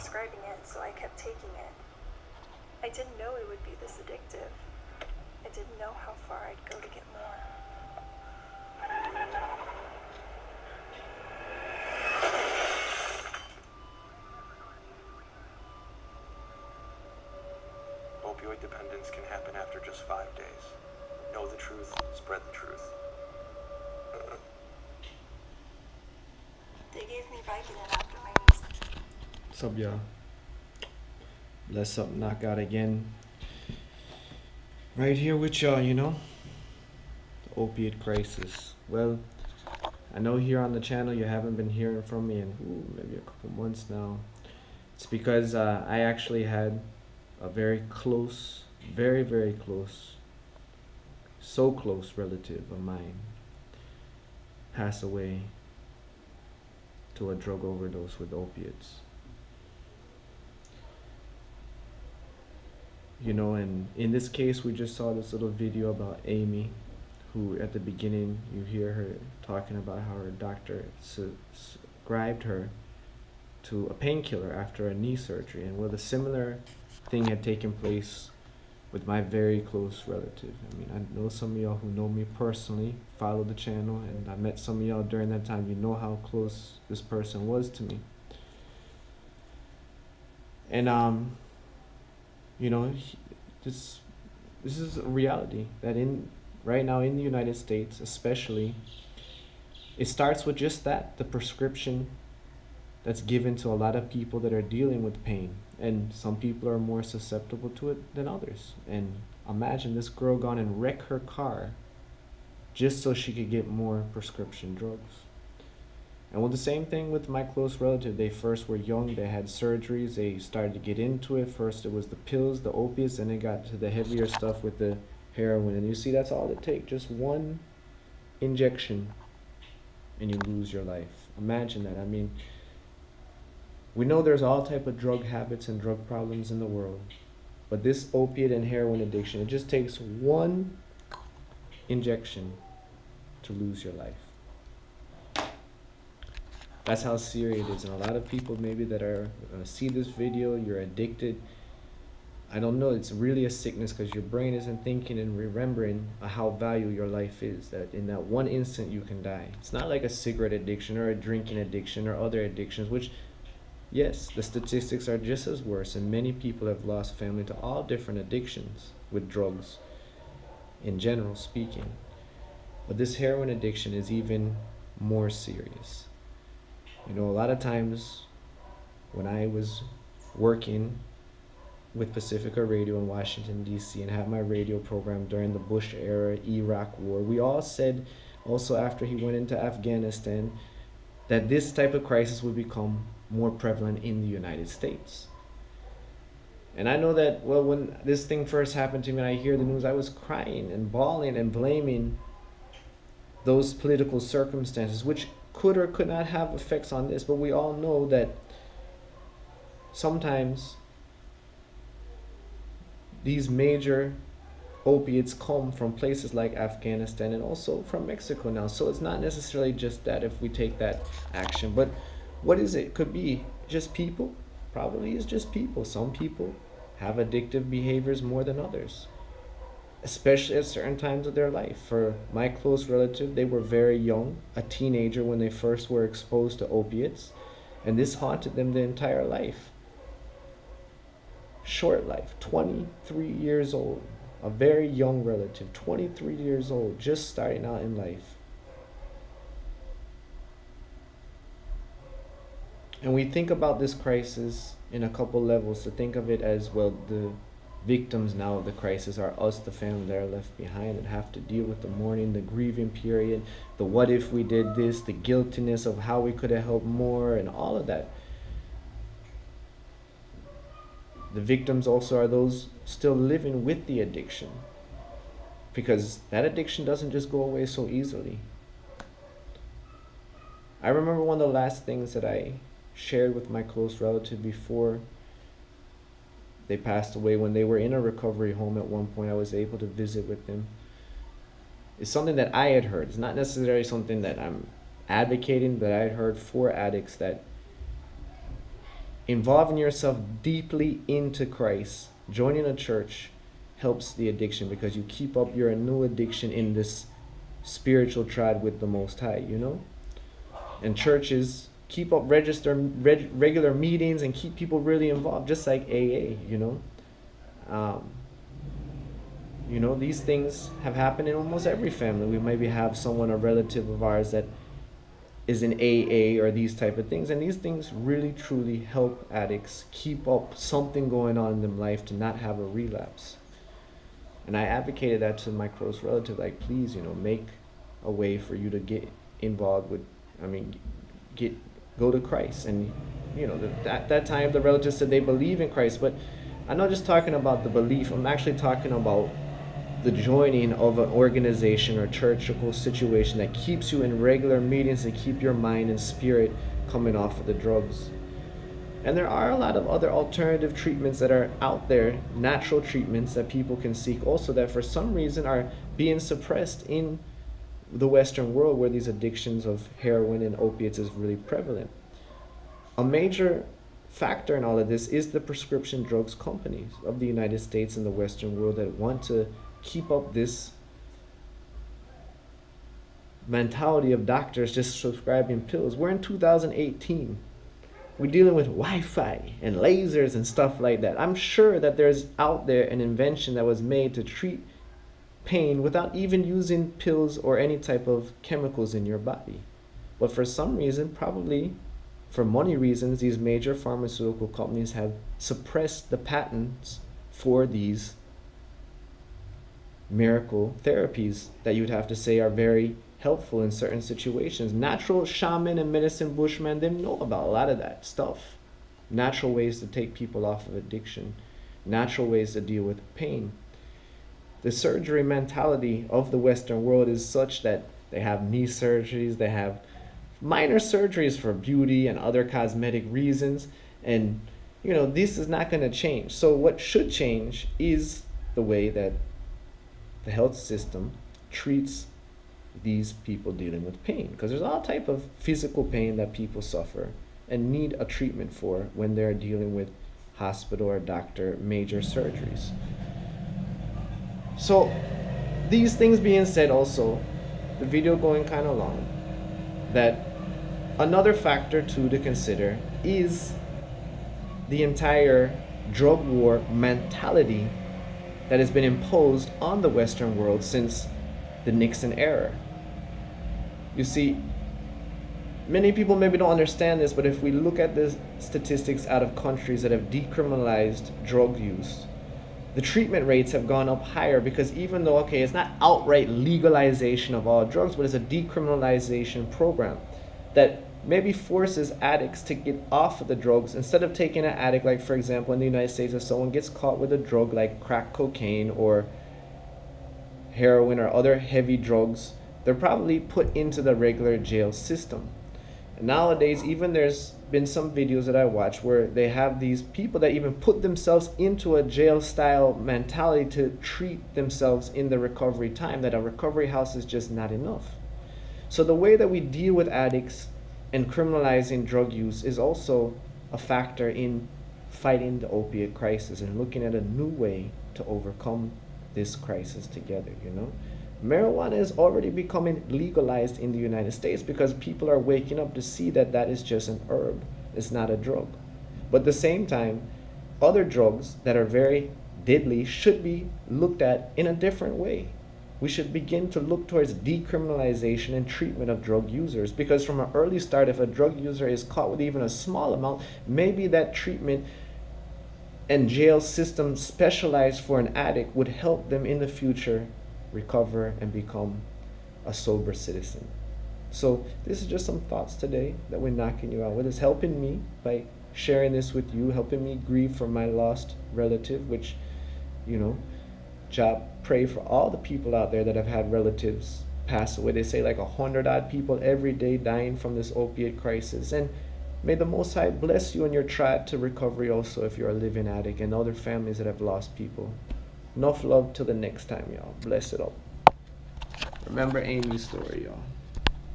prescribing it, so I kept taking it. I didn't know it would be this addictive. I didn't know how far I'd go to get more. Opioid dependence can happen after just 5 days. Know the truth, spread the truth. They gave me Vicodin after my knees. What's up, y'all? Bless up, knock out again. Right here with y'all, you know? The opiate crisis. Well, I know here on the channel you haven't been hearing from me in maybe a couple months now. It's because I actually had a very close, very, very close, so close relative of mine pass away to a drug overdose with opiates. You know, and in this case, we just saw this little video about Amy, who at the beginning, you hear her talking about how her doctor prescribed her to a painkiller after a knee surgery. And well, a similar thing had taken place with my very close relative. I mean, I know some of y'all who know me personally, follow the channel, and I met some of y'all during that time. You know how close this person was to me. And you know, this is a reality that right now in the United States especially, it starts with just that, the prescription that's given to a lot of people that are dealing with pain. And some people are more susceptible to it than others. And imagine this girl gone and wreck her car just so she could get more prescription drugs. And well, the same thing with my close relative. They first were young, they had surgeries, they started to get into it. First it was the pills, the opiates, and it got to the heavier stuff with the heroin. And you see, that's all it takes, just one injection and you lose your life. Imagine that. I mean, we know there's all type of drug habits and drug problems in the world, but this opiate and heroin addiction, it just takes one injection to lose your life. That's how serious it is. And a lot of people maybe that are see this video, you're addicted. I don't know, it's really a sickness because your brain isn't thinking and remembering how valuable your life is. That in that one instant you can die. It's not like a cigarette addiction or a drinking addiction or other addictions, which, yes, the statistics are just as worse, and many people have lost family to all different addictions with drugs, in general speaking. But this heroin addiction is even more serious. You know, a lot of times when I was working with Pacifica Radio in Washington, D.C., and have my radio program during the Bush era, Iraq war, we all said, also after he went into Afghanistan, that this type of crisis would become more prevalent in the United States. And I know that, well, when this thing first happened to me and I hear the news, I was crying and bawling and blaming those political circumstances, which could or could not have effects on this. But we all know that sometimes these major opiates come from places like Afghanistan and also from Mexico now. So it's not necessarily just that if we take that action. But what is it? Could be just people. Probably is just people. Some people have addictive behaviors more than others, especially at certain times of their life. For my close relative, they were very young, a teenager when they first were exposed to opiates, and this haunted them the entire life. Short life, 23 years old, a very young relative, 23 years old, just starting out in life. And we think about this crisis in a couple levels. To think of it as, well, the victims now of the crisis are us, the family that are left behind, and have to deal with the mourning, the grieving period, the what if we did this, the guiltiness of how we could have helped more, and all of that. The victims also are those still living with the addiction, because that addiction doesn't just go away so easily. I remember one of the last things that I shared with my close relative before they passed away, when they were in a recovery home at one point. I was able to visit with them. It's something that I had heard. It's not necessarily something that I'm advocating, but I had heard for addicts that involving yourself deeply into Christ, joining a church, helps the addiction, because you keep up your new addiction in this spiritual triad with the Most High, you know? And churches keep up regular meetings and keep people really involved, just like AA, you know? You know, these things have happened in almost every family. We maybe have someone, a relative of ours, that is in AA or these type of things. And these things really, truly help addicts keep up something going on in their life to not have a relapse. And I advocated that to my close relative, like, please, you know, make a way for you to get involved with, go to Christ. And, you know, that time the relatives said they believe in Christ, but I'm not just talking about the belief, I'm actually talking about the joining of an organization or churchical situation that keeps you in regular meetings to keep your mind and spirit coming off of the drugs. And there are a lot of other alternative treatments that are out there, natural treatments that people can seek also, that for some reason are being suppressed in the Western world, where these addictions of heroin and opiates is really prevalent. A major factor in all of this is the prescription drugs companies of the United States and the Western world that want to keep up this mentality of doctors just prescribing pills. We're in 2018. We're dealing with Wi-Fi and lasers and stuff like that. I'm sure that there's out there an invention that was made to treat pain without even using pills or any type of chemicals in your body. But for some reason, probably for money reasons, these major pharmaceutical companies have suppressed the patents for these miracle therapies that you'd have to say are very helpful in certain situations. Natural shaman and medicine bushman, they know about a lot of that stuff. Natural ways to take people off of addiction. Natural ways to deal with pain. The surgery mentality of the Western world is such that they have knee surgeries, they have minor surgeries for beauty and other cosmetic reasons, and you know, this is not going to change. So what should change is the way that the health system treats these people dealing with pain, because there's all type of physical pain that people suffer and need a treatment for when they're dealing with hospital or doctor major surgeries. So these things being said, also the video going kind of long, that another factor too to consider is the entire drug war mentality that has been imposed on the Western world since the Nixon era. You see, many people maybe don't understand this, but if we look at the statistics out of countries that have decriminalized drug use, the treatment rates have gone up higher, because even though, okay, it's not outright legalization of all drugs, but it's a decriminalization program that maybe forces addicts to get off of the drugs. Instead of taking an addict, like for example in the United States, if someone gets caught with a drug like crack cocaine or heroin or other heavy drugs, they're probably put into the regular jail system. And nowadays, even there's been some videos that I watch where they have these people that even put themselves into a jail style mentality to treat themselves in the recovery time, that a recovery house is just not enough. So the way that we deal with addicts and criminalizing drug use is also a factor in fighting the opiate crisis and looking at a new way to overcome this crisis together, you know? Marijuana is already becoming legalized in the United States because people are waking up to see that that is just an herb. It's not a drug. But at the same time, other drugs that are very deadly should be looked at in a different way. We should begin to look towards decriminalization and treatment of drug users, because from an early start, if a drug user is caught with even a small amount, maybe that treatment and jail system specialized for an addict would help them in the future recover and become a sober citizen. So this is just some thoughts today that we're knocking you out with. It's helping me by sharing this with you, helping me grieve for my lost relative, which, you know, Jah pray for all the people out there that have had relatives pass away. They say like 100-odd people every day dying from this opiate crisis. And may the Most High bless you in your trial to recovery also, if you're a living addict, and other families that have lost people. Enough love till the next time, y'all. Bless it up. Remember Amy's story, y'all.